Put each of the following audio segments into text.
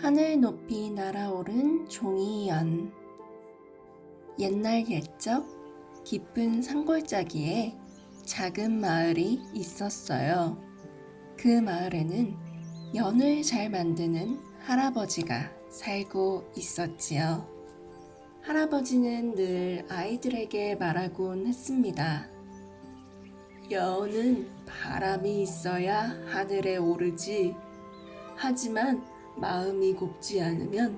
하늘 높이 날아오른 종이연. 옛날 옛적 깊은 산골짜기에 작은 마을이 있었어요. 그 마을에는 연을 잘 만드는 할아버지가 살고 있었지요. 할아버지는 늘 아이들에게 말하곤 했습니다. 연은 바람이 있어야 하늘에 오르지. 하지만 마음이 곱지 않으면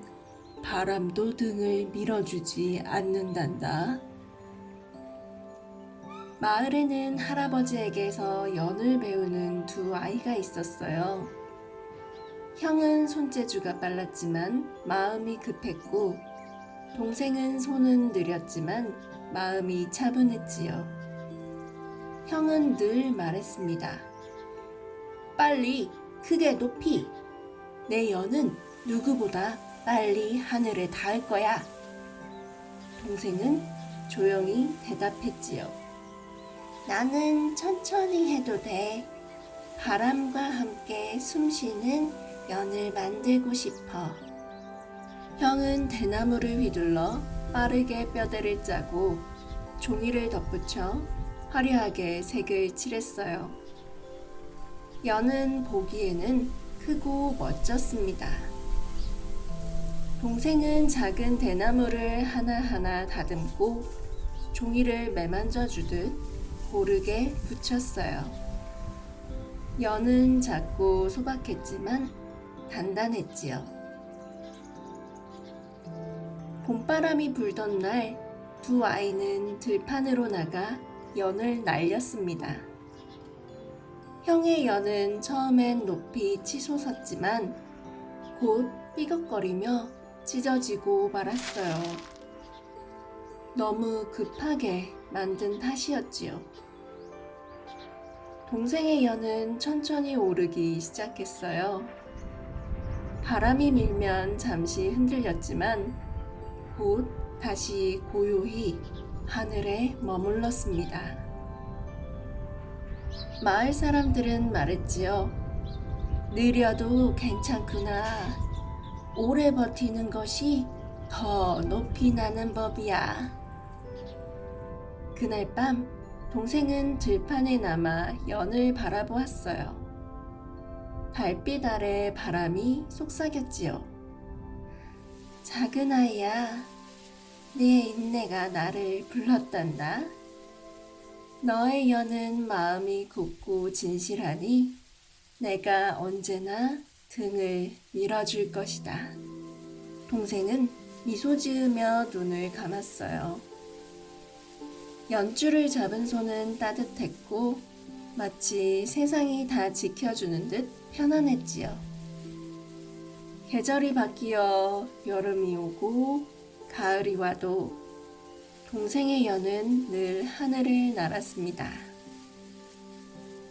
바람도 등을 밀어주지 않는단다. 마을에는 할아버지에게서 연을 배우는 두 아이가 있었어요. 형은 손재주가 빨랐지만 마음이 급했고, 동생은 손은 느렸지만 마음이 차분했지요. 형은 늘 말했습니다. 빨리, 크게 높이. 내 연은 누구보다 빨리 하늘에 닿을 거야. 동생은 조용히 대답했지요. 나는 천천히 해도 돼. 바람과 함께 숨쉬는 연을 만들고 싶어. 형은 대나무를 휘둘러 빠르게 뼈대를 짜고 종이를 덧붙여 화려하게 색을 칠했어요. 연은 보기에는 크고 멋졌습니다. 동생은 작은 대나무를 하나하나 다듬고 종이를 매만져 주듯 고르게 붙였어요. 연은 작고 소박했지만 단단했지요. 봄바람이 불던 날 두 아이는 들판으로 나가 연을 날렸습니다. 형의 연은 처음엔 높이 치솟았지만 곧 삐걱거리며 찢어지고 말았어요. 너무 급하게 만든 탓이었지요. 동생의 연은 천천히 오르기 시작했어요. 바람이 밀면 잠시 흔들렸지만 곧 다시 고요히 하늘에 머물렀습니다. 마을 사람들은 말했지요. 느려도 괜찮구나. 오래 버티는 것이 더 높이 나는 법이야. 그날 밤 동생은 들판에 남아 연을 바라보았어요. 달빛 아래 바람이 속삭였지요. 작은 아이야, 네 인내가 나를 불렀단다. 너의 연은 마음이 곱고 진실하니 내가 언제나 등을 밀어줄 것이다. 동생은 미소 지으며 눈을 감았어요. 연줄을 잡은 손은 따뜻했고 마치 세상이 다 지켜주는 듯 편안했지요. 계절이 바뀌어 여름이 오고 가을이 와도 동생의 연은 늘 하늘을 날았습니다.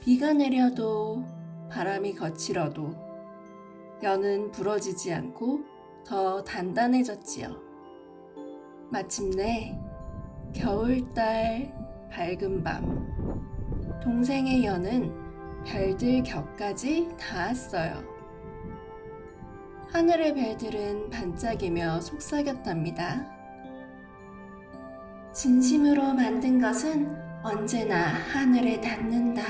비가 내려도 바람이 거칠어도 연은 부러지지 않고 더 단단해졌지요. 마침내 겨울달 밝은 밤, 동생의 연은 별들 곁까지 닿았어요. 하늘의 별들은 반짝이며 속삭였답니다. 진심으로 만든 것은 언제나 하늘에 닿는다.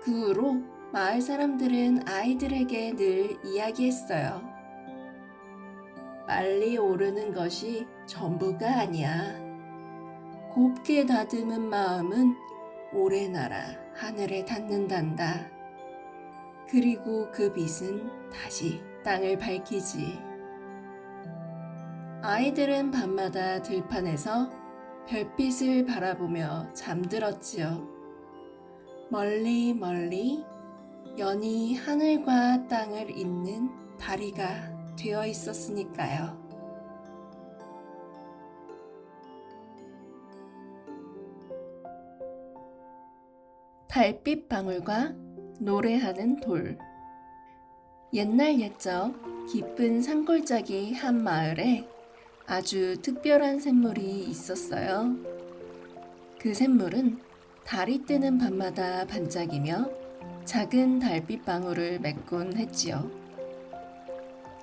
그 후로 마을 사람들은 아이들에게 늘 이야기했어요. 빨리 오르는 것이 전부가 아니야. 곱게 다듬은 마음은 오래 날아 하늘에 닿는단다. 그리고 그 빛은 다시 땅을 밝히지. 아이들은 밤마다 들판에서 별빛을 바라보며 잠들었지요. 멀리 멀리 연이 하늘과 땅을 잇는 다리가 되어 있었으니까요. 달빛 방울과 노래하는 돌. 옛날 옛적 깊은 산골짜기 한 마을에 아주 특별한 샘물이 있었어요. 그 샘물은 달이 뜨는 밤마다 반짝이며 작은 달빛 방울을 맺곤 했지요.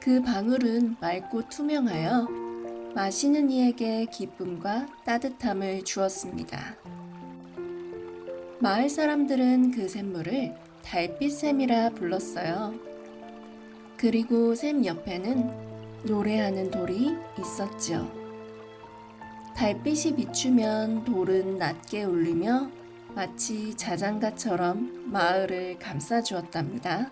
그 방울은 맑고 투명하여 마시는 이에게 기쁨과 따뜻함을 주었습니다. 마을 사람들은 그 샘물을 달빛샘이라 불렀어요. 그리고 샘 옆에는 노래하는 돌이 있었지요. 달빛이 비추면 돌은 낮게 울리며 마치 자장가처럼 마을을 감싸주었답니다.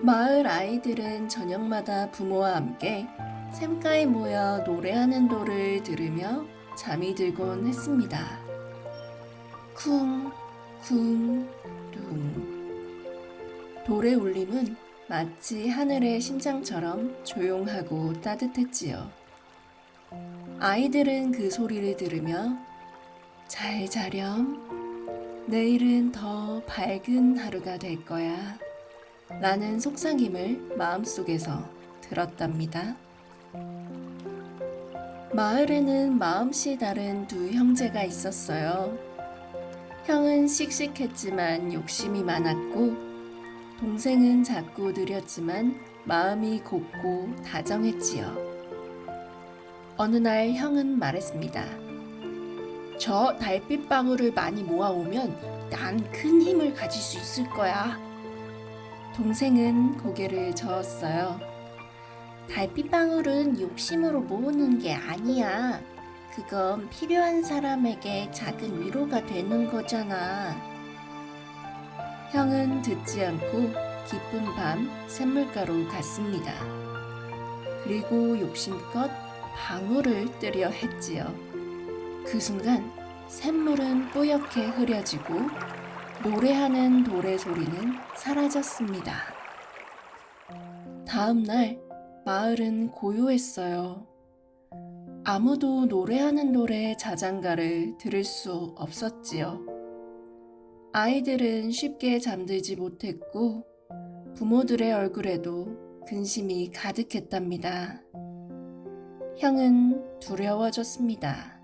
마을 아이들은 저녁마다 부모와 함께 샘가에 모여 노래하는 돌을 들으며 잠이 들곤 했습니다. 쿵, 쿵, 둥. 돌의 울림은 마치 하늘의 심장처럼 조용하고 따뜻했지요. 아이들은 그 소리를 들으며 잘 자렴, 내일은 더 밝은 하루가 될 거야 라는 속삭임을 마음속에서 들었답니다. 마을에는 마음씨 다른 두 형제가 있었어요. 형은 씩씩했지만 욕심이 많았고, 동생은 작고 느렸지만 마음이 곱고 다정했지요. 어느 날 형은 말했습니다. 저 달빛방울을 많이 모아오면 난 큰 힘을 가질 수 있을 거야. 동생은 고개를 저었어요. 달빛방울은 욕심으로 모으는 게 아니야. 그건 필요한 사람에게 작은 위로가 되는 거잖아. 형은 듣지 않고 기쁜 밤 샘물가로 갔습니다. 그리고 욕심껏 방울을 뜨려 했지요. 그 순간 샘물은 뿌옇게 흐려지고 노래하는 돌의 소리는 사라졌습니다. 다음 날 마을은 고요했어요. 아무도 노래하는 돌의 자장가를 들을 수 없었지요. 아이들은 쉽게 잠들지 못했고 부모들의 얼굴에도 근심이 가득했답니다. 형은 두려워졌습니다.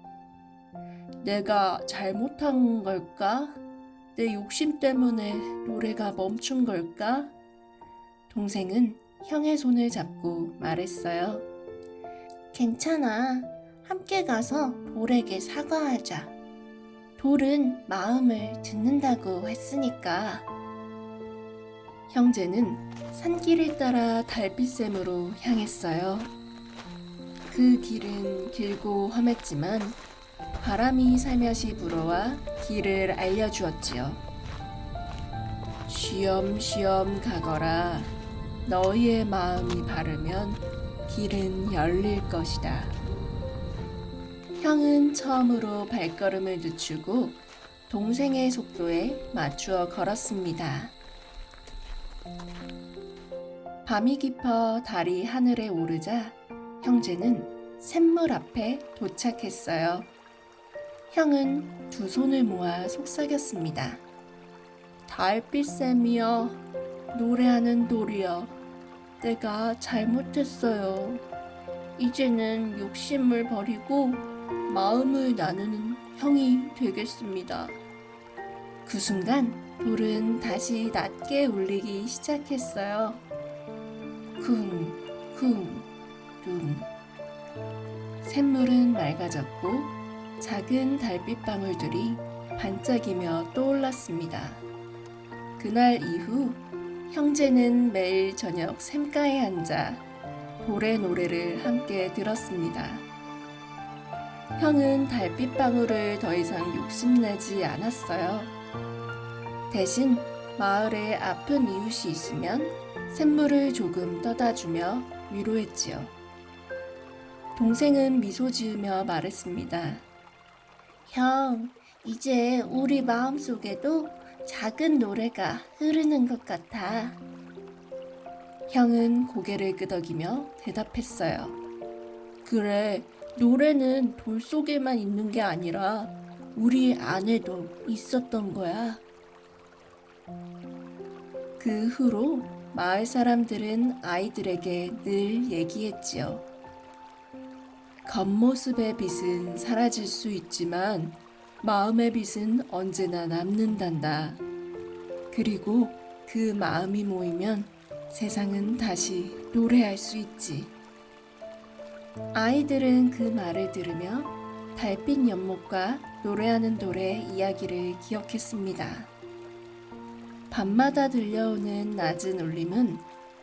내가 잘못한 걸까? 내 욕심 때문에 노래가 멈춘 걸까? 동생은 형의 손을 잡고 말했어요. 괜찮아. 함께 가서 돌에게 사과하자. 돌은 마음을 듣는다고 했으니까. 형제는 산길을 따라 달빛샘으로 향했어요. 그 길은 길고 험했지만 바람이 살며시 불어와 길을 알려주었지요. 쉬엄쉬엄 가거라. 너희의 마음이 바르면 길은 열릴 것이다. 형은 처음으로 발걸음을 늦추고 동생의 속도에 맞추어 걸었습니다. 밤이 깊어 달이 하늘에 오르자 형제는 샘물 앞에 도착했어요. 형은 두 손을 모아 속삭였습니다. 달빛샘이여, 노래하는 돌이여, 내가 잘못했어요. 이제는 욕심을 버리고 마음을 나누는 형이 되겠습니다. 그 순간 돌은 다시 낮게 울리기 시작했어요. 쿵, 쿵, 둥. 샘물은 맑아졌고 작은 달빛방울들이 반짝이며 떠올랐습니다. 그날 이후 형제는 매일 저녁 샘가에 앉아 돌의 노래를 함께 들었습니다. 형은 달빛방울을 더 이상 욕심내지 않았어요. 대신 마을에 아픈 이웃이 있으면 샘물을 조금 떠다주며 위로했지요. 동생은 미소 지으며 말했습니다. 형, 이제 우리 마음속에도 작은 노래가 흐르는 것 같아. 형은 고개를 끄덕이며 대답했어요. 그래, 노래는 돌 속에만 있는 게 아니라 우리 안에도 있었던 거야. 그 후로 마을 사람들은 아이들에게 늘 얘기했지요. 겉모습의 빛은 사라질 수 있지만 마음의 빛은 언제나 남는단다. 그리고 그 마음이 모이면 세상은 다시 노래할 수 있지. 아이들은 그 말을 들으며 달빛 연못과 노래하는 돌의 이야기를 기억했습니다. 밤마다 들려오는 낮은 울림은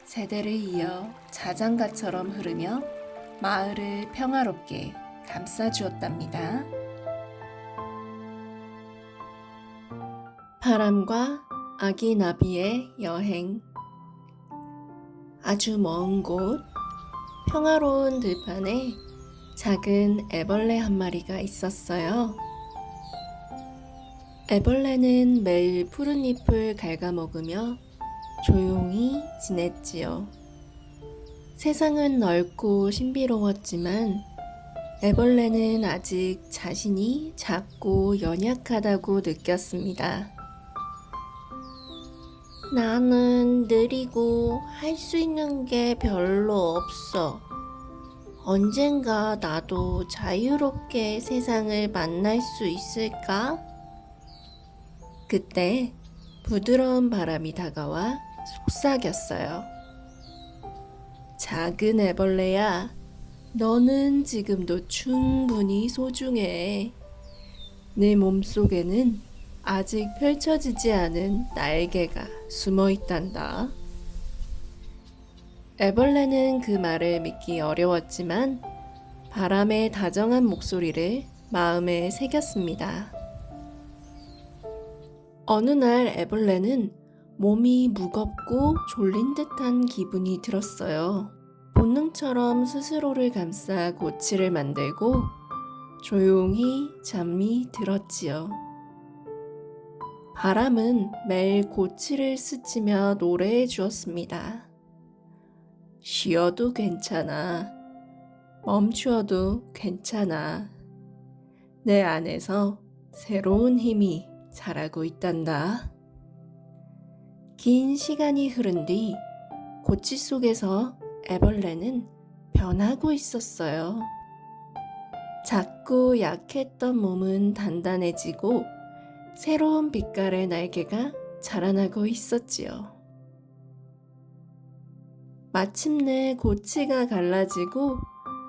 세대를 이어 자장가처럼 흐르며 마을을 평화롭게 감싸주었답니다. 바람과 아기 나비의 여행. 아주 먼 곳, 평화로운 들판에 작은 애벌레 한 마리가 있었어요. 애벌레는 매일 푸른 잎을 갉아먹으며 조용히 지냈지요. 세상은 넓고 신비로웠지만 애벌레는 아직 자신이 작고 연약하다고 느꼈습니다. 나는 느리고 할 수 있는 게 별로 없어. 언젠가 나도 자유롭게 세상을 만날 수 있을까? 그때 부드러운 바람이 다가와 속삭였어요. 작은 애벌레야, 너는 지금도 충분히 소중해. 내 몸속에는 아직 펼쳐지지 않은 날개가 숨어 있단다. 애벌레는 그 말을 믿기 어려웠지만 바람의 다정한 목소리를 마음에 새겼습니다. 어느 날 애벌레는 몸이 무겁고 졸린 듯한 기분이 들었어요. 본능처럼 스스로를 감싸 고치를 만들고 조용히 잠이 들었지요. 바람은 매일 고치를 스치며 노래해 주었습니다. 쉬어도 괜찮아. 멈추어도 괜찮아. 내 안에서 새로운 힘이 자라고 있단다. 긴 시간이 흐른 뒤 고치 속에서 애벌레는 변하고 있었어요. 작고 약했던 몸은 단단해지고 새로운 빛깔의 날개가 자라나고 있었지요. 마침내 고치가 갈라지고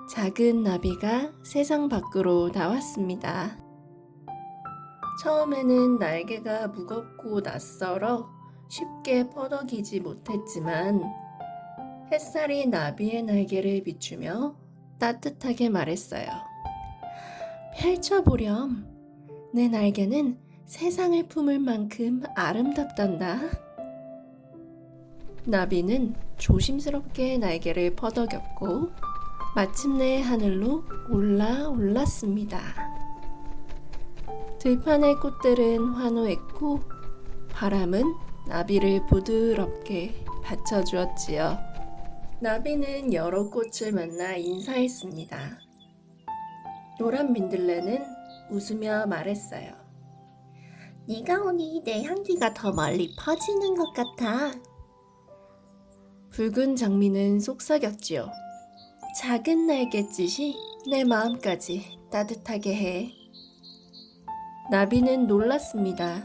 작은 나비가 세상 밖으로 나왔습니다. 처음에는 날개가 무겁고 낯설어 쉽게 퍼덕이지 못했지만 햇살이 나비의 날개를 비추며 따뜻하게 말했어요. 펼쳐보렴. 내 날개는 세상을 품을 만큼 아름답단다. 나비는 조심스럽게 날개를 퍼덕였고 마침내 하늘로 올랐습니다. 들판의 꽃들은 환호했고 바람은 나비를 부드럽게 받쳐주었지요. 나비는 여러 꽃을 만나 인사했습니다. 노란 민들레는 웃으며 말했어요. 네가 오니 내 향기가 더 멀리 퍼지는 것 같아. 붉은 장미는 속삭였지요. 작은 날갯짓이 내 마음까지 따뜻하게 해. 나비는 놀랐습니다.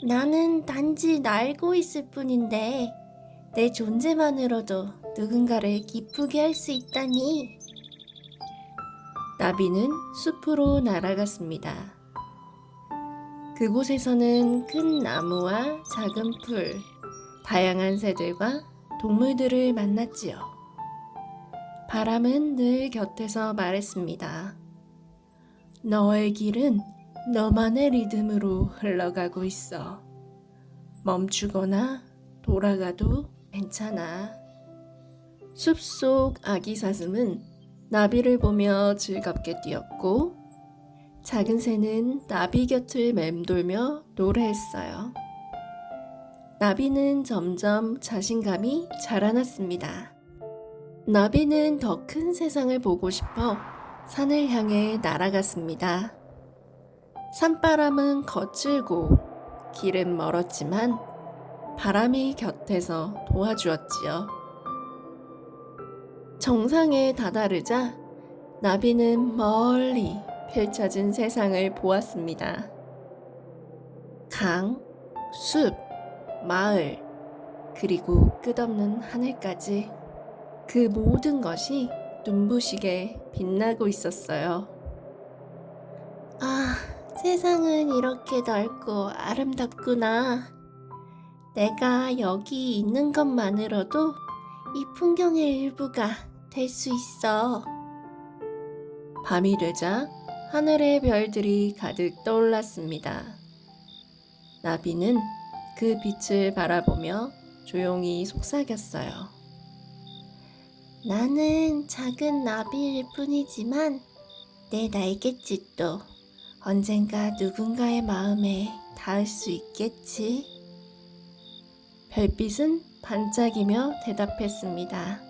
나는 단지 날고 있을 뿐인데 내 존재만으로도 누군가를 기쁘게 할 수 있다니. 나비는 숲으로 날아갔습니다. 그곳에서는 큰 나무와 작은 풀, 다양한 새들과 동물들을 만났지요. 바람은 늘 곁에서 말했습니다. 너의 길은 너만의 리듬으로 흘러가고 있어. 멈추거나 돌아가도 괜찮아. 숲속 아기 사슴은 나비를 보며 즐겁게 뛰었고 작은 새는 나비 곁을 맴돌며 노래했어요. 나비는 점점 자신감이 자라났습니다. 나비는 더 큰 세상을 보고 싶어 산을 향해 날아갔습니다. 산바람은 거칠고 길은 멀었지만 바람이 곁에서 도와주었지요. 정상에 다다르자 나비는 멀리 펼쳐진 세상을 보았습니다. 강, 숲, 마을, 그리고 끝없는 하늘까지 그 모든 것이 눈부시게 빛나고 있었어요. 아, 세상은 이렇게 넓고 아름답구나. 내가 여기 있는 것만으로도 이 풍경의 일부가 될 수 있어. 밤이 되자 하늘의 별들이 가득 떠올랐습니다. 나비는 그 빛을 바라보며 조용히 속삭였어요. 나는 작은 나비일 뿐이지만 내 날갯짓도 언젠가 누군가의 마음에 닿을 수 있겠지. 별빛은 반짝이며 대답했습니다.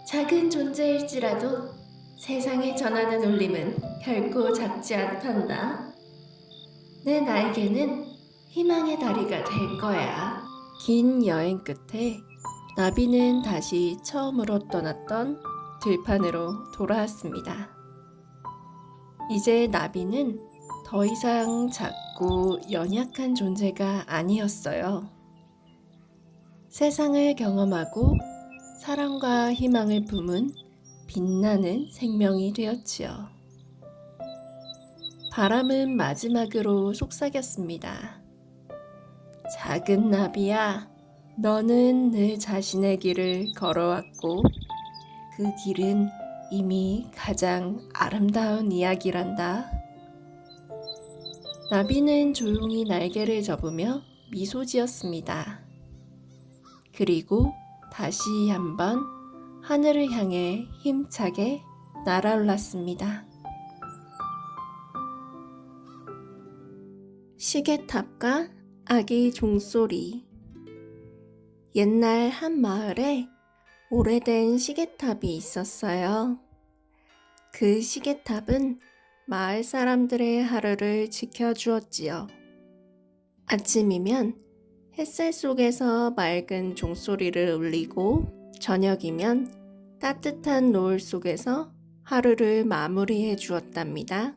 작은 존재일지라도 세상에 전하는 울림은 결코 작지 않단다. 내 날개는 희망의 다리가 될 거야. 긴 여행 끝에 나비는 다시 처음으로 떠났던 들판으로 돌아왔습니다. 이제 나비는 더 이상 작고 연약한 존재가 아니었어요. 세상을 경험하고 사랑과 희망을 품은 빛나는 생명이 되었지요. 바람은 마지막으로 속삭였습니다. 작은 나비야, 너는 늘 자신의 길을 걸어왔고 그 길은 이미 가장 아름다운 이야기란다. 나비는 조용히 날개를 접으며 미소 지었습니다. 그리고 다시 한번 하늘을 향해 힘차게 날아올랐습니다. 시계탑과 아기 종소리. 옛날 한 마을에 오래된 시계탑이 있었어요. 그 시계탑은 마을 사람들의 하루를 지켜주었지요. 아침이면 햇살 속에서 맑은 종소리를 울리고 저녁이면 따뜻한 노을 속에서 하루를 마무리해 주었답니다.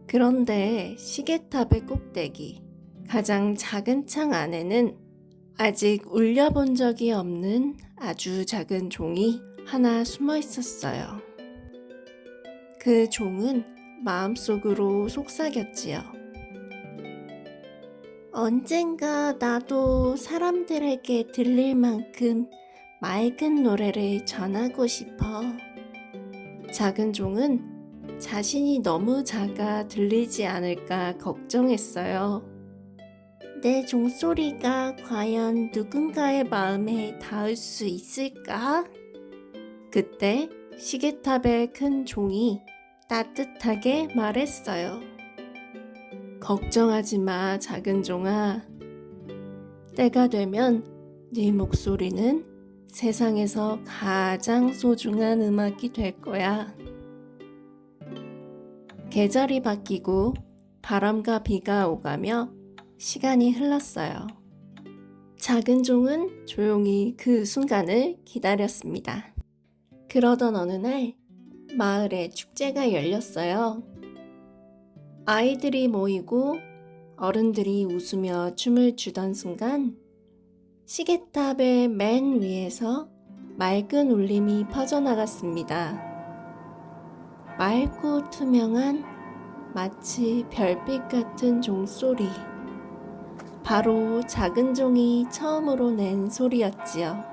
그런데 시계탑의 꼭대기, 가장 작은 창 안에는 아직 울려본 적이 없는 아주 작은 종이 하나 숨어 있었어요. 그 종은 마음속으로 속삭였지요. 언젠가 나도 사람들에게 들릴 만큼 맑은 노래를 전하고 싶어. 작은 종은 자신이 너무 작아 들리지 않을까 걱정했어요. 내 종소리가 과연 누군가의 마음에 닿을 수 있을까? 그때 시계탑의 큰 종이 따뜻하게 말했어요. 걱정하지 마, 작은 종아. 때가 되면 네 목소리는 세상에서 가장 소중한 음악이 될 거야. 계절이 바뀌고 바람과 비가 오가며 시간이 흘렀어요. 작은 종은 조용히 그 순간을 기다렸습니다. 그러던 어느 날 마을에 축제가 열렸어요. 아이들이 모이고 어른들이 웃으며 춤을 추던 순간 시계탑의 맨 위에서 맑은 울림이 퍼져나갔습니다. 맑고 투명한 마치 별빛 같은 종소리. 바로 작은 종이 처음으로 낸 소리였지요.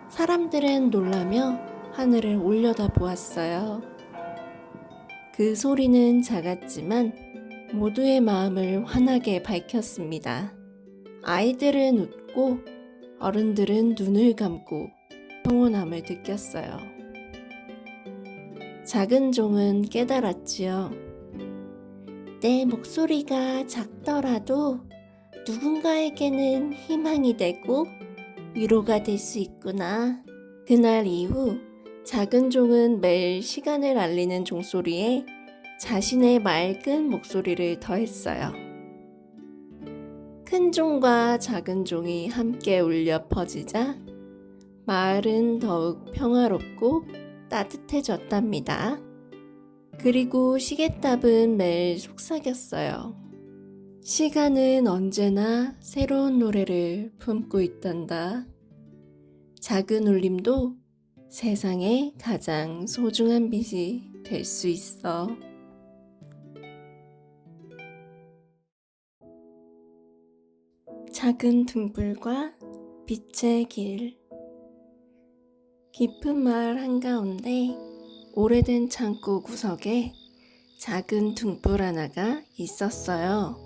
사람들은 놀라며 하늘을 올려다 보았어요. 그 소리는 작았지만 모두의 마음을 환하게 밝혔습니다. 아이들은 웃고 어른들은 눈을 감고 평온함을 느꼈어요. 작은 종은 깨달았지요. 내 목소리가 작더라도 누군가에게는 희망이 되고 위로가 될 수 있구나. 그날 이후 작은 종은 매일 시간을 알리는 종소리에 자신의 맑은 목소리를 더했어요. 큰 종과 작은 종이 함께 울려 퍼지자 마을은 더욱 평화롭고 따뜻해졌답니다. 그리고 시계탑은 매일 속삭였어요. 시간은 언제나 새로운 노래를 품고 있단다. 작은 울림도 세상의 가장 소중한 빛이 될 수 있어. 작은 등불과 빛의 길. 깊은 마을 한가운데 오래된 창고 구석에 작은 등불 하나가 있었어요.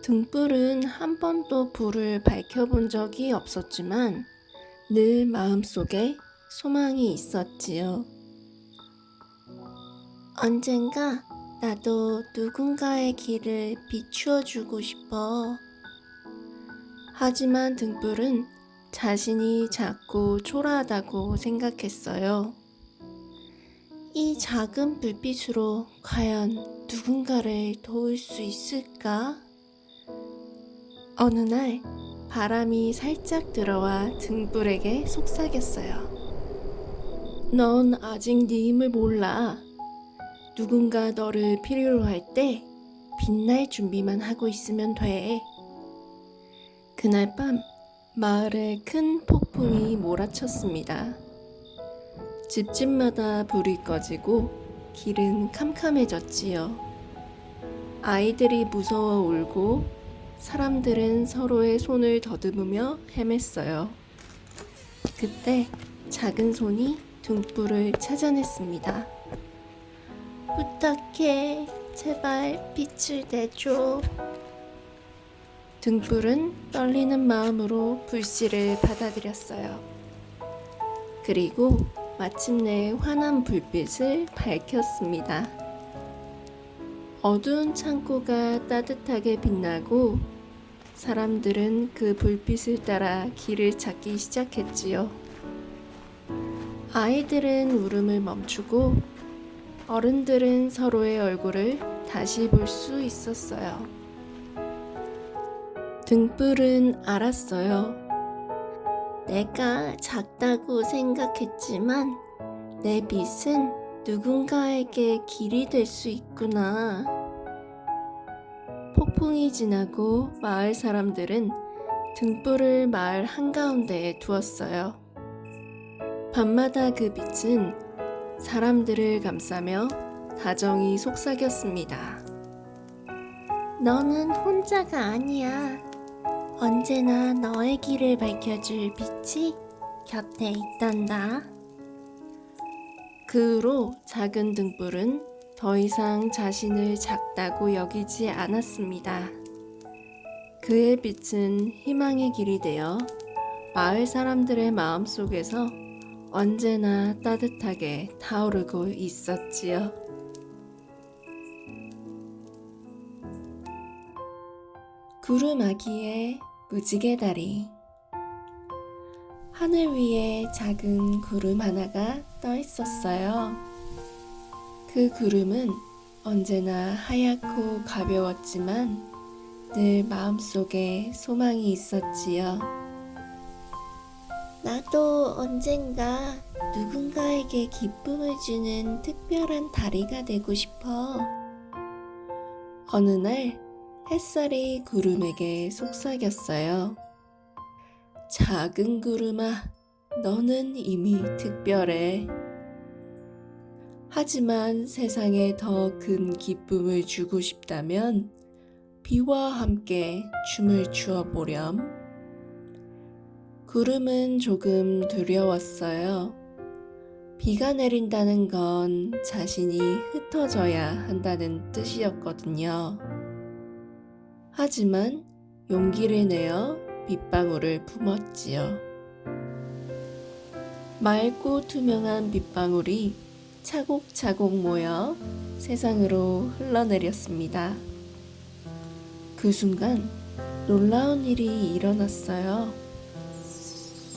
등불은 한 번도 불을 밝혀본 적이 없었지만 늘 마음속에 소망이 있었지요. 언젠가 나도 누군가의 길을 비추어주고 싶어. 하지만 등불은 자신이 작고 초라하다고 생각했어요. 이 작은 불빛으로 과연 누군가를 도울 수 있을까? 어느 날 바람이 살짝 들어와 등불에게 속삭였어요. 넌 아직 네 힘을 몰라. 누군가 너를 필요로 할 때 빛날 준비만 하고 있으면 돼. 그날 밤 마을에 큰 폭풍이 몰아쳤습니다. 집집마다 불이 꺼지고 길은 캄캄해졌지요. 아이들이 무서워 울고 사람들은 서로의 손을 더듬으며 헤맸어요. 그때 작은 손이 등불을 찾아냈습니다. 부탁해, 제발 빛을 내줘. 등불은 떨리는 마음으로 불씨를 받아들였어요. 그리고 마침내 환한 불빛을 밝혔습니다. 어두운 창고가 따뜻하게 빛나고 사람들은 그 불빛을 따라 길을 찾기 시작했지요. 아이들은 울음을 멈추고 어른들은 서로의 얼굴을 다시 볼 수 있었어요. 등불은 알았어요. 내가 작다고 생각했지만 내 빛은 누군가에게 길이 될 수 있구나. 폭풍이 지나고 마을 사람들은 등불을 마을 한가운데에 두었어요. 밤마다 그 빛은 사람들을 감싸며 가정이 속삭였습니다. 너는 혼자가 아니야. 언제나 너의 길을 밝혀줄 빛이 곁에 있단다. 그 후로 작은 등불은 더 이상 자신을 작다고 여기지 않았습니다. 그의 빛은 희망의 길이 되어 마을 사람들의 마음속에서 언제나 따뜻하게 타오르고 있었지요. 구름아기의 무지개 다리. 하늘 위에 작은 구름 하나가 떠 있었어요. 그 구름은 언제나 하얗고 가벼웠지만 늘 마음속에 소망이 있었지요. 나도 언젠가 누군가에게 기쁨을 주는 특별한 다리가 되고 싶어. 어느 날 햇살이 구름에게 속삭였어요. 작은 구름아, 너는 이미 특별해. 하지만 세상에 더 큰 기쁨을 주고 싶다면 비와 함께 춤을 추어 보렴. 구름은 조금 두려웠어요. 비가 내린다는 건 자신이 흩어져야 한다는 뜻이었거든요. 하지만 용기를 내어 빗방울을 뿜었지요. 맑고 투명한 빗방울이 차곡차곡 모여 세상으로 흘러내렸습니다. 그 순간 놀라운 일이 일어났어요.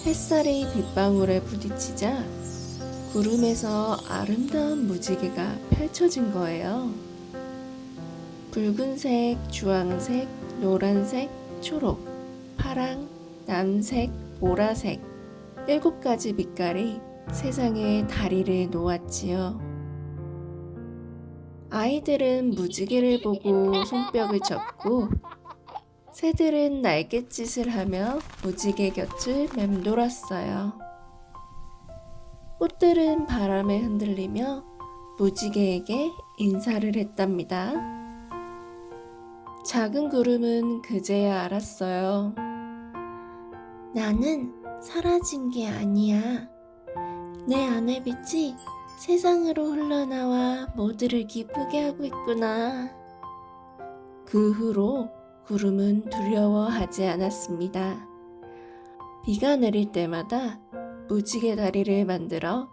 햇살이 빗방울에 부딪히자 구름에서 아름다운 무지개가 펼쳐진 거예요. 붉은색, 주황색, 노란색, 초록, 파랑, 남색, 보라색 7가지 빛깔이 세상에 다리를 놓았지요. 아이들은 무지개를 보고 손뼉을 쳤고 새들은 날갯짓을 하며 무지개 곁을 맴돌았어요. 꽃들은 바람에 흔들리며 무지개에게 인사를 했답니다. 작은 구름은 그제야 알았어요. 나는 사라진 게 아니야. 내 안의 빛이 세상으로 흘러나와 모두를 기쁘게 하고 있구나. 그 후로 구름은 두려워하지 않았습니다. 비가 내릴 때마다 무지개 다리를 만들어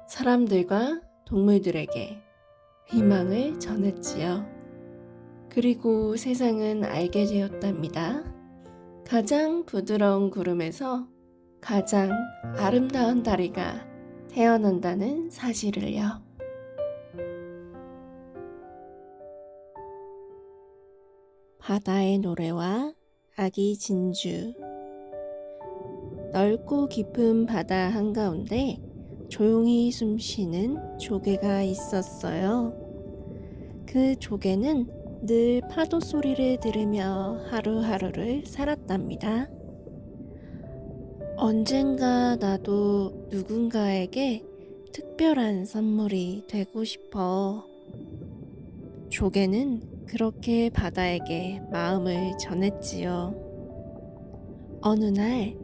사람들과 동물들에게 희망을 전했지요. 그리고 세상은 알게 되었답니다. 가장 부드러운 구름에서 가장 아름다운 다리가 태어난다는 사실을요. 바다의 노래와 아기 진주. 넓고 깊은 바다 한가운데 조용히 숨쉬는 조개가 있었어요. 그 조개는 늘 파도 소리를 들으며 하루하루를 살았답니다. 언젠가 나도 누군가에게 특별한 선물이 되고 싶어. 조개는 그렇게 바다에게 마음을 전했지요. 어느 날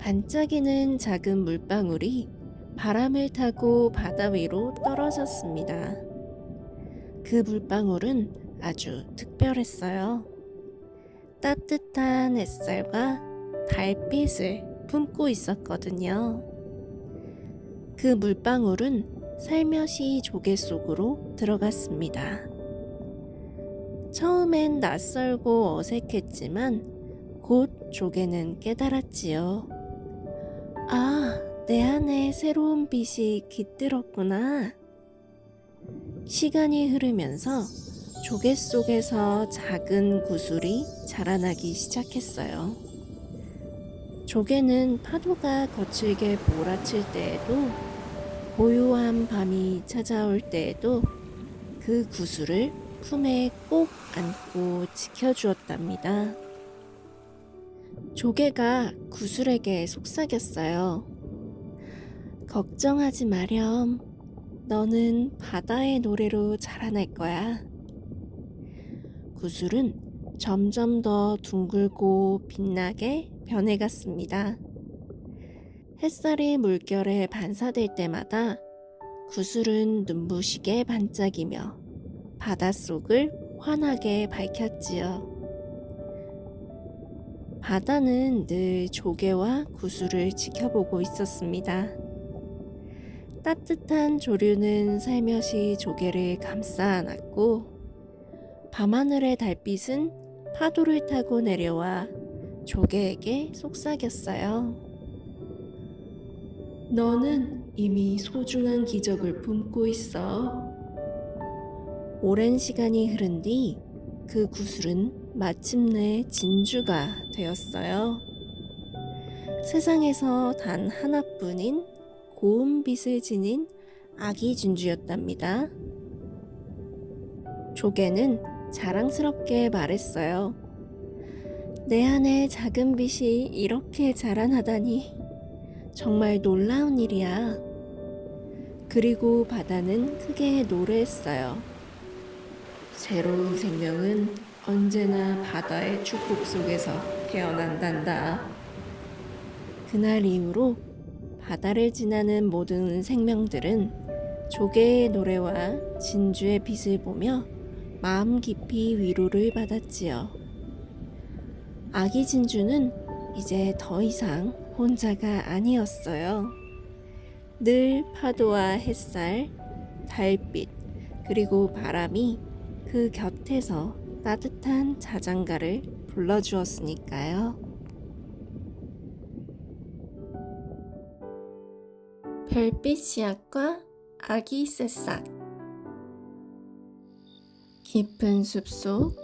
반짝이는 작은 물방울이 바람을 타고 바다 위로 떨어졌습니다. 그 물방울은 아주 특별했어요. 따뜻한 햇살과 달빛을 품고 있었거든요. 그 물방울은 살며시 조개 속으로 들어갔습니다. 처음엔 낯설고 어색했지만 곧 조개는 깨달았지요. 아, 내 안에 새로운 빛이 깃들었구나. 시간이 흐르면서 조개 속에서 작은 구슬이 자라나기 시작했어요. 조개는 파도가 거칠게 몰아칠 때에도, 고요한 밤이 찾아올 때에도 그 구슬을 품에 꼭 안고 지켜주었답니다. 조개가 구슬에게 속삭였어요. 걱정하지 마렴. 너는 바다의 노래로 자라날 거야. 구슬은 점점 더 둥글고 빛나게 변해갔습니다. 햇살이 물결에 반사될 때마다 구슬은 눈부시게 반짝이며 바닷속을 환하게 밝혔지요. 바다는 늘 조개와 구슬을 지켜보고 있었습니다. 따뜻한 조류는 살며시 조개를 감싸 안았고, 밤하늘의 달빛은 파도를 타고 내려와 조개에게 속삭였어요. 너는 이미 소중한 기적을 품고 있어. 오랜 시간이 흐른 뒤 그 구슬은 마침내 진주가 되었어요. 세상에서 단 하나뿐인 고운 빛을 지닌 아기 진주였답니다. 조개는 자랑스럽게 말했어요. 내 안에 작은 빛이 이렇게 자라나다니 정말 놀라운 일이야. 그리고 바다는 크게 노래했어요. 새로운 생명은 언제나 바다의 축복 속에서 태어난단다. 그날 이후로 바다를 지나는 모든 생명들은 조개의 노래와 진주의 빛을 보며 마음 깊이 위로를 받았지요. 아기 진주는 이제 더 이상 혼자가 아니었어요. 늘 파도와 햇살, 달빛, 그리고 바람이 그 곁에서 따뜻한 자장가를 불러주었으니까요. 별빛 씨앗과 아기 새싹. 깊은 숲속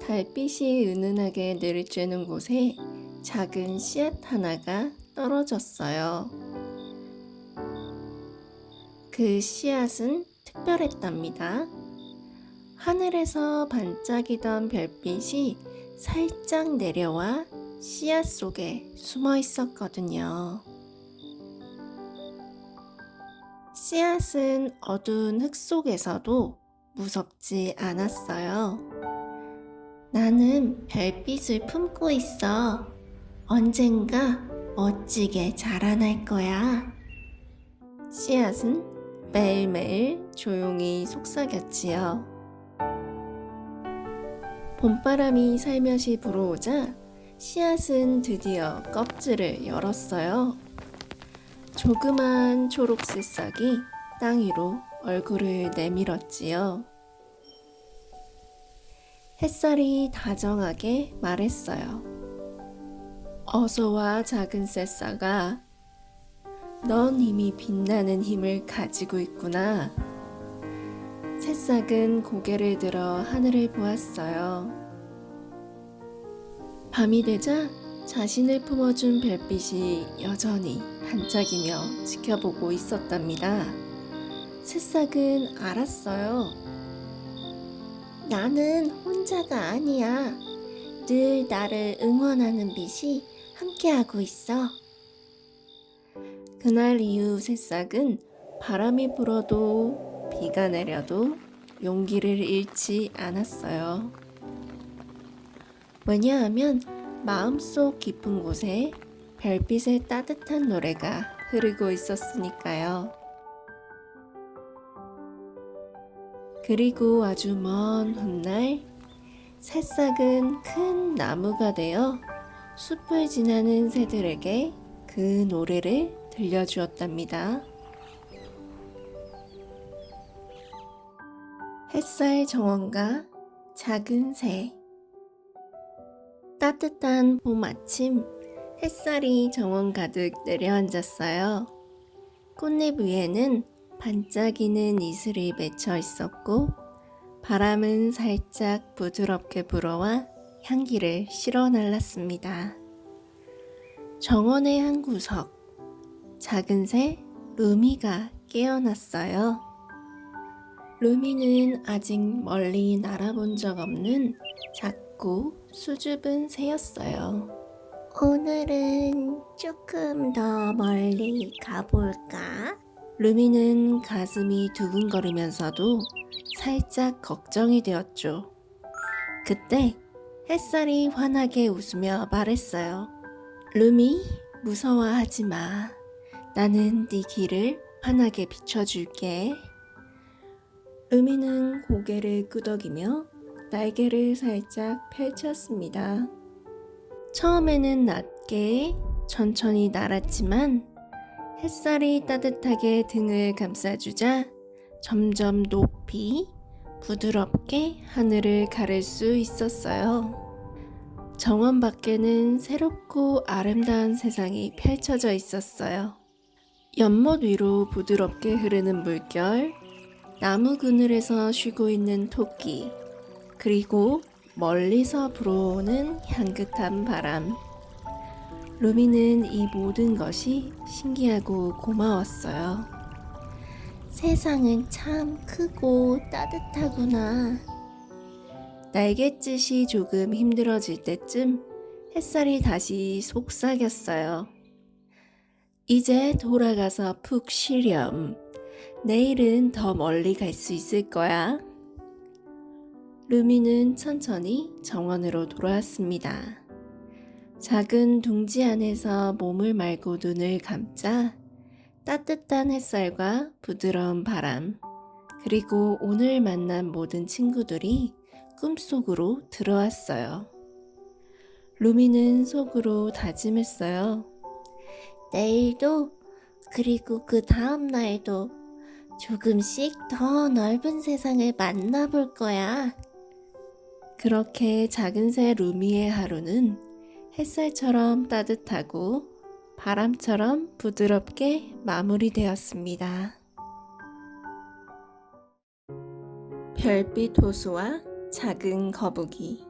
달빛이 은은하게 내리쬐는 곳에 작은 씨앗 하나가 떨어졌어요. 그 씨앗은 특별했답니다. 하늘에서 반짝이던 별빛이 살짝 내려와 씨앗 속에 숨어 있었거든요. 씨앗은 어두운 흙 속에서도 무섭지 않았어요. 나는 별빛을 품고 있어. 언젠가 멋지게 자라날 거야. 씨앗은 매일매일 조용히 속삭였지요. 봄바람이 살며시 불어오자 씨앗은 드디어 껍질을 열었어요. 조그만 초록 새싹이 땅 위로 얼굴을 내밀었지요. 햇살이 다정하게 말했어요. 어서와 작은 새싹아. 넌 이미 빛나는 힘을 가지고 있구나. 새싹은 고개를 들어 하늘을 보았어요. 밤이 되자 자신을 품어준 별빛이 여전히 반짝이며 지켜보고 있었답니다. 새싹은 알았어요. 나는 혼자가 아니야. 늘 나를 응원하는 빛이 함께하고 있어. 그날 이후 새싹은 바람이 불어도 비가 내려도 용기를 잃지 않았어요. 왜냐하면 마음속 깊은 곳에 별빛의 따뜻한 노래가 흐르고 있었으니까요. 그리고 아주 먼 훗날 새싹은 큰 나무가 되어 숲을 지나는 새들에게 그 노래를 들려주었답니다. 햇살 정원과 작은 새. 따뜻한 봄 아침, 햇살이 정원 가득 내려앉았어요. 꽃잎 위에는 반짝이는 이슬이 맺혀 있었고, 바람은 살짝 부드럽게 불어와 향기를 실어 날랐습니다. 정원의 한 구석, 작은 새 루미가 깨어났어요. 루미는 아직 멀리 날아본 적 없는 작고 수줍은 새였어요. 오늘은 조금 더 멀리 가볼까? 루미는 가슴이 두근거리면서도 살짝 걱정이 되었죠. 그때 햇살이 환하게 웃으며 말했어요. 루미, 무서워하지 마. 나는 네 길을 환하게 비춰줄게. 루미는 고개를 끄덕이며 날개를 살짝 펼쳤습니다. 처음에는 낮게 천천히 날았지만 햇살이 따뜻하게 등을 감싸주자 점점 높이 부드럽게 하늘을 가를 수 있었어요. 정원 밖에는 새롭고 아름다운 세상이 펼쳐져 있었어요. 연못 위로 부드럽게 흐르는 물결, 나무 그늘에서 쉬고 있는 토끼, 그리고 멀리서 불어오는 향긋한 바람. 루미는 이 모든 것이 신기하고 고마웠어요. 세상은 참 크고 따뜻하구나. 날갯짓이 조금 힘들어질 때쯤 햇살이 다시 속삭였어요. 이제 돌아가서 푹 쉬렴. 내일은 더 멀리 갈 수 있을 거야. 루미는 천천히 정원으로 돌아왔습니다. 작은 둥지 안에서 몸을 말고 눈을 감자 따뜻한 햇살과 부드러운 바람, 그리고 오늘 만난 모든 친구들이 꿈속으로 들어왔어요. 루미는 속으로 다짐했어요. 내일도, 그리고 그 다음 날도 조금씩 더 넓은 세상을 만나볼 거야. 그렇게 작은 새 루미의 하루는 햇살처럼 따뜻하고 바람처럼 부드럽게 마무리되었습니다. 별빛 호수와 작은 거북이.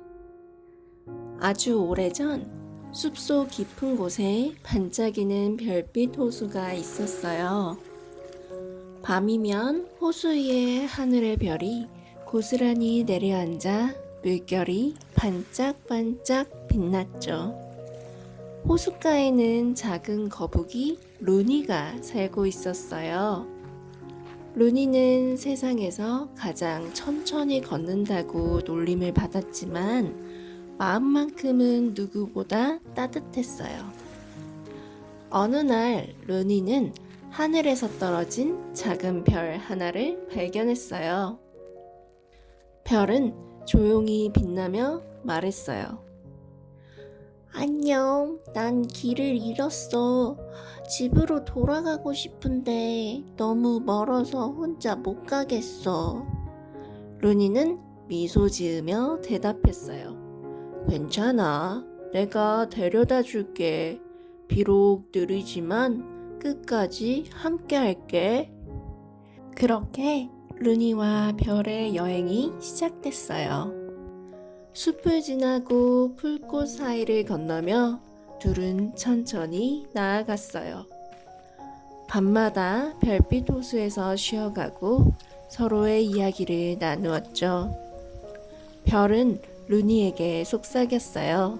아주 오래전 숲속 깊은 곳에 반짝이는 별빛 호수가 있었어요. 밤이면 호수 위의 하늘의 별이 고스란히 내려앉아 물결이 반짝반짝 빛났죠. 호숫가에는 작은 거북이 루니가 살고 있었어요. 루니는 세상에서 가장 천천히 걷는다고 놀림을 받았지만 마음만큼은 누구보다 따뜻했어요. 어느 날 루니는 하늘에서 떨어진 작은 별 하나를 발견했어요. 별은 조용히 빛나며 말했어요. 안녕, 난 길을 잃었어. 집으로 돌아가고 싶은데 너무 멀어서 혼자 못 가겠어. 루니는 미소 지으며 대답했어요. 괜찮아. 내가 데려다 줄게. 비록 느리지만 끝까지 함께 할게. 그렇게 루니와 별의 여행이 시작됐어요. 숲을 지나고 풀꽃 사이를 건너며 둘은 천천히 나아갔어요. 밤마다 별빛 호수에서 쉬어가고 서로의 이야기를 나누었죠. 별은 루니에게 속삭였어요.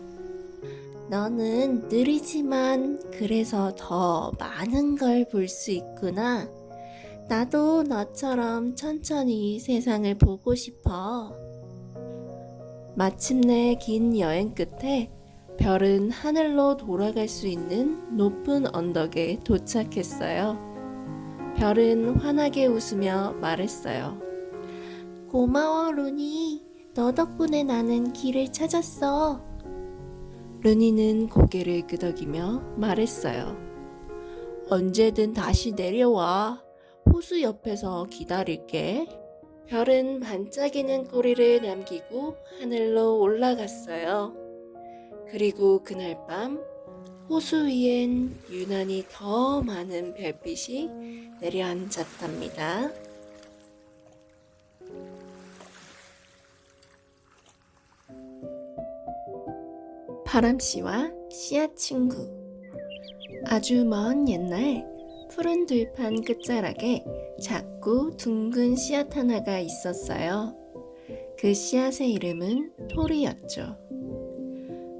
너는 느리지만 그래서 더 많은 걸 볼 수 있구나. 나도 너처럼 천천히 세상을 보고 싶어. 마침내 긴 여행 끝에 별은 하늘로 돌아갈 수 있는 높은 언덕에 도착했어요. 별은 환하게 웃으며 말했어요. 고마워, 루니. 너 덕분에 나는 길을 찾았어. 루니는 고개를 끄덕이며 말했어요. 언제든 다시 내려와. 호수 옆에서 기다릴게. 별은 반짝이는 꼬리를 남기고 하늘로 올라갔어요. 그리고 그날 밤 호수 위엔 유난히 더 많은 별빛이 내려앉았답니다. 바람씨와 씨앗 친구. 아주 먼 옛날 푸른 들판 끝자락에 작고 둥근 씨앗 하나가 있었어요. 그 씨앗의 이름은 토리였죠.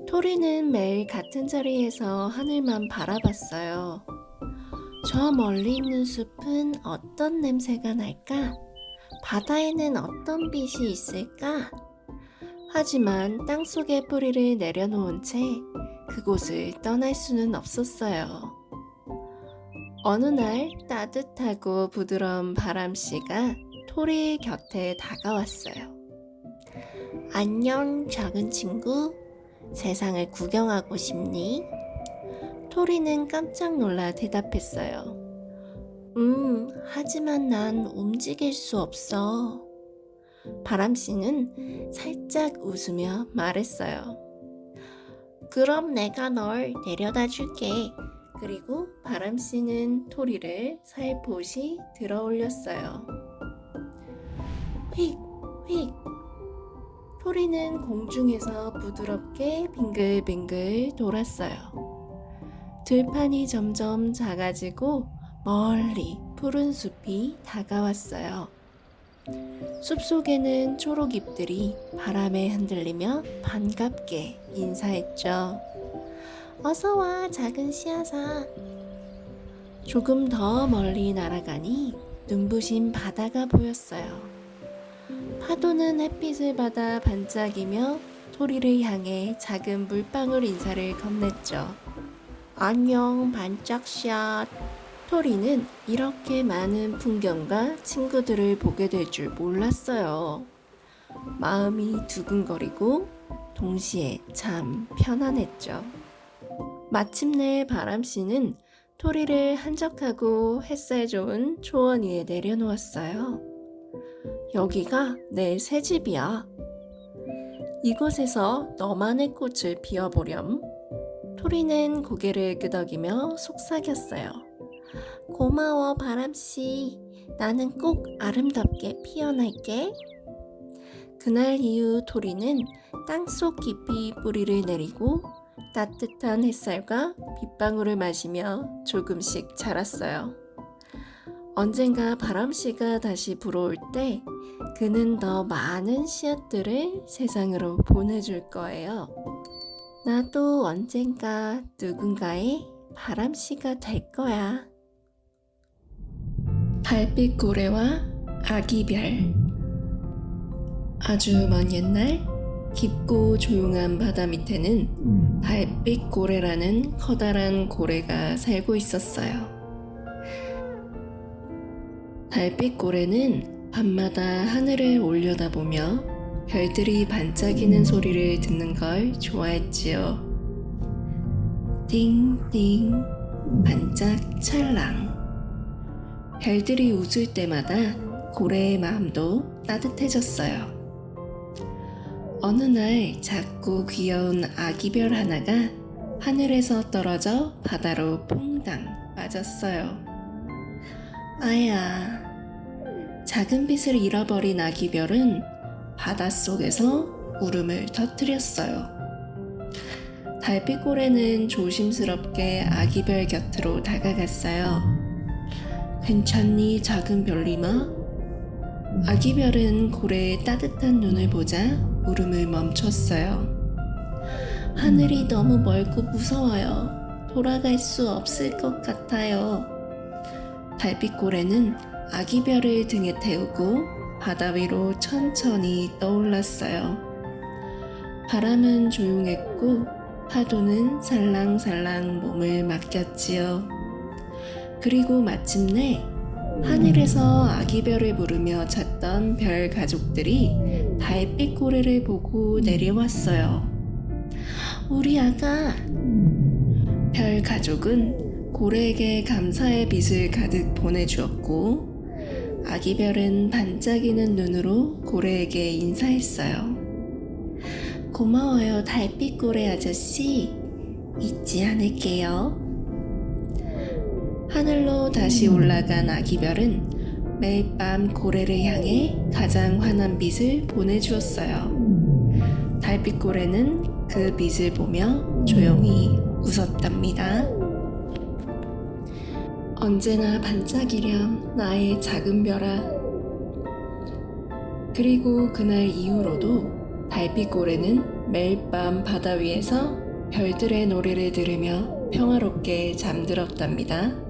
토리는 매일 같은 자리에서 하늘만 바라봤어요. 저 멀리 있는 숲은 어떤 냄새가 날까? 바다에는 어떤 빛이 있을까? 하지만 땅속에 뿌리를 내려놓은 채 그곳을 떠날 수는 없었어요. 어느 날 따뜻하고 부드러운 바람씨가 토리의 곁에 다가왔어요. 안녕, 작은 친구. 세상을 구경하고 싶니? 토리는 깜짝 놀라 대답했어요. 하지만 난 움직일 수 없어. 바람씨는 살짝 웃으며 말했어요. 그럼 내가 널 데려다 줄게. 그리고 바람씨는 토리를 살포시 들어 올렸어요. 휙, 휙. 토리는 공중에서 부드럽게 빙글빙글 돌았어요. 들판이 점점 작아지고 멀리 푸른 숲이 다가왔어요. 숲속에는 초록잎들이 바람에 흔들리며 반갑게 인사했죠. 어서와, 작은 씨앗아. 조금 더 멀리 날아가니 눈부신 바다가 보였어요. 파도는 햇빛을 받아 반짝이며 토리를 향해 작은 물방울 인사를 건넸죠. 안녕, 반짝씨앗. 토리는 이렇게 많은 풍경과 친구들을 보게 될 줄 몰랐어요. 마음이 두근거리고 동시에 참 편안했죠. 마침내 바람씨는 토리를 한적하고 햇살 좋은 초원 위에 내려놓았어요. 여기가 내 새집이야. 이곳에서 너만의 꽃을 피워보렴. 토리는 고개를 끄덕이며 속삭였어요. 고마워, 바람씨. 나는 꼭 아름답게 피어날게. 그날 이후 토리는 땅속 깊이 뿌리를 내리고 따뜻한 햇살과 빗방울을 마시며 조금씩 자랐어요. 언젠가 바람씨가 다시 불어올 때 그는 더 많은 씨앗들을 세상으로 보내줄 거예요. 나도 언젠가 누군가의 바람씨가 될 거야. 달빛 고래와 아기별. 아주 먼 옛날 깊고 조용한 바다 밑에는 달빛 고래라는 커다란 고래가 살고 있었어요. 달빛 고래는 밤마다 하늘을 올려다보며 별들이 반짝이는 소리를 듣는 걸 좋아했지요. 띵띵 반짝 찰랑. 별들이 웃을 때마다 고래의 마음도 따뜻해졌어요. 어느 날 작고 귀여운 아기별 하나가 하늘에서 떨어져 바다로 퐁당 빠졌어요. 아야, 작은 빛을 잃어버린 아기별은 바닷속에서 울음을 터뜨렸어요. 달빛고래는 조심스럽게 아기별 곁으로 다가갔어요. 괜찮니, 작은 별님아? 아기별은 고래의 따뜻한 눈을 보자 울음을 멈췄어요. 하늘이 너무 멀고 무서워요. 돌아갈 수 없을 것 같아요. 달빛고래는 아기별을 등에 태우고 바다 위로 천천히 떠올랐어요. 바람은 조용했고 파도는 살랑살랑 몸을 맡겼지요. 그리고 마침내 하늘에서 아기별을 부르며 잤던 별 가족들이 달빛고래를 보고 내려왔어요. 우리 아가! 별 가족은 고래에게 감사의 빛을 가득 보내주었고 아기별은 반짝이는 눈으로 고래에게 인사했어요. 고마워요, 달빛고래 아저씨. 잊지 않을게요. 하늘로 다시 올라간 아기별은 매일 밤 고래를 향해 가장 환한 빛을 보내주었어요. 달빛고래는 그 빛을 보며 조용히 웃었답니다. 언제나 반짝이렴 나의 작은 별아. 그리고 그날 이후로도 달빛고래는 매일 밤 바다 위에서 별들의 노래를 들으며 평화롭게 잠들었답니다.